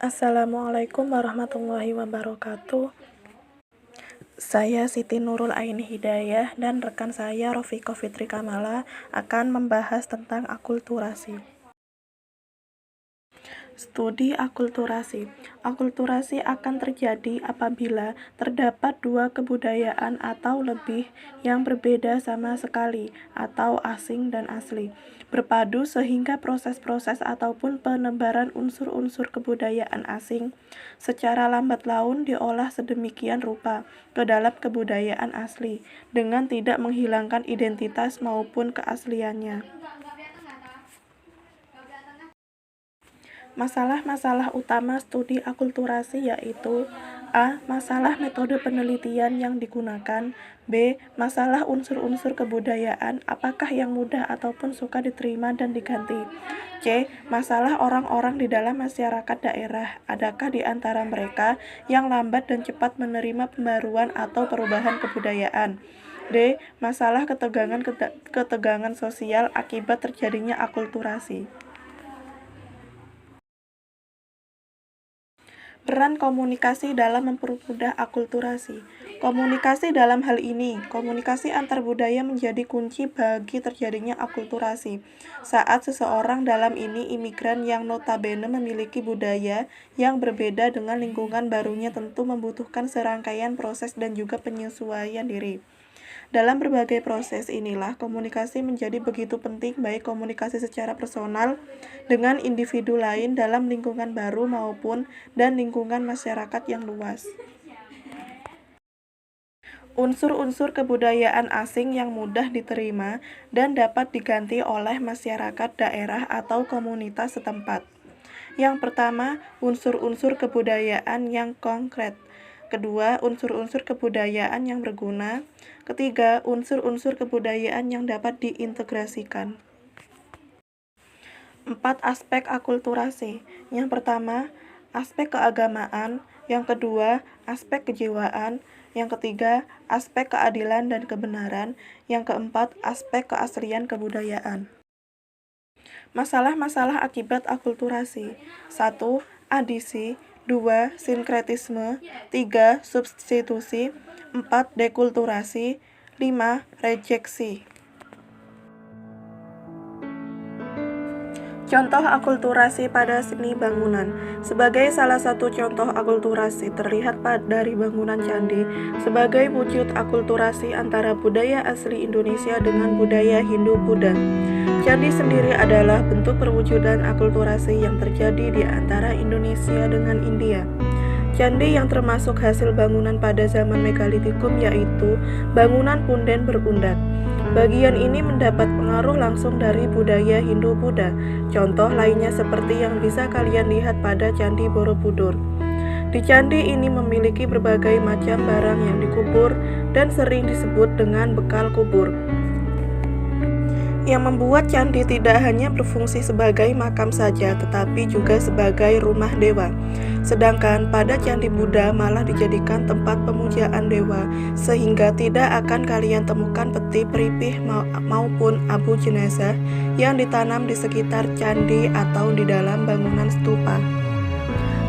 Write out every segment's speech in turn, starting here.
Assalamualaikum warahmatullahi wabarakatuh. Saya Siti Nurul Aini Hidayah dan rekan saya Rofiko Fitri Kamala akan membahas tentang akulturasi. Studi akulturasi. Akulturasi akan terjadi apabila terdapat dua kebudayaan atau lebih yang berbeda sama sekali atau asing dan asli, berpadu sehingga proses-proses ataupun penebaran unsur-unsur kebudayaan asing secara lambat laun diolah sedemikian rupa ke dalam kebudayaan asli dengan tidak menghilangkan identitas maupun keasliannya. Masalah-masalah utama studi akulturasi yaitu A. Masalah metode penelitian yang digunakan. B. Masalah unsur-unsur kebudayaan, apakah yang mudah ataupun suka diterima dan diganti. C. Masalah orang-orang di dalam masyarakat daerah, adakah di antara mereka yang lambat dan cepat menerima pembaruan atau perubahan kebudayaan. D. Masalah ketegangan sosial akibat terjadinya akulturasi. Peran komunikasi dalam mempermudah akulturasi. Komunikasi dalam hal ini, komunikasi antar budaya menjadi kunci bagi terjadinya akulturasi. Saat seseorang, dalam ini imigran yang notabene memiliki budaya yang berbeda dengan lingkungan barunya, tentu membutuhkan serangkaian proses dan juga penyesuaian diri. Dalam berbagai proses inilah komunikasi menjadi begitu penting, baik komunikasi secara personal dengan individu lain dalam lingkungan baru maupun dan lingkungan masyarakat yang luas. Unsur-unsur kebudayaan asing yang mudah diterima dan dapat diganti oleh masyarakat daerah atau komunitas setempat. Yang pertama, unsur-unsur kebudayaan yang konkret. Kedua, unsur-unsur kebudayaan yang berguna. Ketiga, unsur-unsur kebudayaan yang dapat diintegrasikan. 4 aspek akulturasi. Yang pertama, aspek keagamaan. Yang kedua, aspek kejiwaan. Yang ketiga, aspek keadilan dan kebenaran. Yang keempat, aspek keaslian kebudayaan. Masalah-masalah akibat akulturasi. 1. Adisi. 2. Sinkretisme. 3. Substitusi. 4. Dekulturasi. 5. Rejeksi. Contoh akulturasi pada seni bangunan. Sebagai salah satu contoh akulturasi terlihat dari bangunan candi sebagai wujud akulturasi antara budaya asli Indonesia dengan budaya Hindu-Buddha. Candi sendiri adalah bentuk perwujudan akulturasi yang terjadi di antara Indonesia dengan India. Candi yang termasuk hasil bangunan pada zaman megalitikum yaitu bangunan punden berundak. Bagian ini mendapat pengaruh langsung dari budaya Hindu-Buddha. Contoh lainnya seperti yang bisa kalian lihat pada Candi Borobudur. Di candi ini memiliki berbagai macam barang yang dikubur dan sering disebut dengan bekal kubur, yang membuat candi tidak hanya berfungsi sebagai makam saja, tetapi juga sebagai rumah dewa. Sedangkan pada Candi Buddha malah dijadikan tempat pemujaan dewa, sehingga tidak akan kalian temukan peti peripih maupun abu jenazah yang ditanam di sekitar candi atau di dalam bangunan stupa.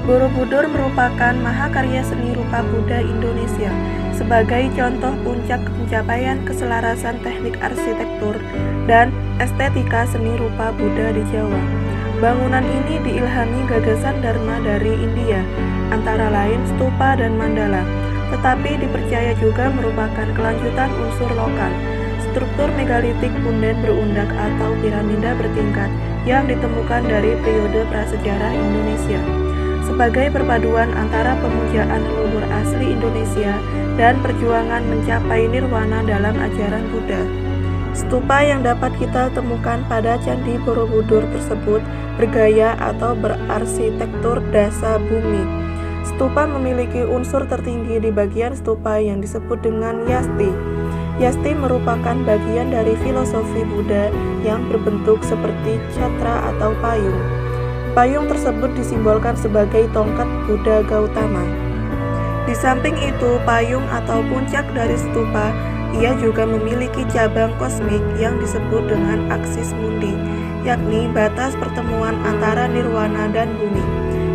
Borobudur merupakan mahakarya seni rupa Buddha Indonesia sebagai contoh puncak pencapaian keselarasan teknik arsitektur dan estetika seni rupa Buddha di Jawa. Bangunan ini diilhami gagasan Dharma dari India, antara lain stupa dan mandala, tetapi dipercaya juga merupakan kelanjutan unsur lokal, struktur megalitik punden berundak atau piramida bertingkat yang ditemukan dari periode prasejarah Indonesia, sebagai perpaduan antara pemujaan leluhur asli Indonesia dan perjuangan mencapai nirwana dalam ajaran Buddha. Stupa yang dapat kita temukan pada Candi Borobudur tersebut bergaya atau berarsitektur dasa bumi. Stupa memiliki unsur tertinggi di bagian stupa yang disebut dengan yasti. Yasti merupakan bagian dari filosofi Buddha yang berbentuk seperti catra atau payung. Payung tersebut disimbolkan sebagai tongkat Buddha Gautama. Di samping itu, payung atau puncak dari stupa, ia juga memiliki cabang kosmik yang disebut dengan aksis mundi, yakni batas pertemuan antara nirwana dan bumi.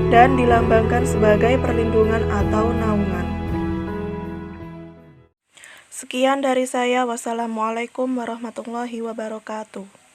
dan dilambangkan sebagai perlindungan atau naungan. Sekian dari saya. Wassalamualaikum warahmatullahi wabarakatuh.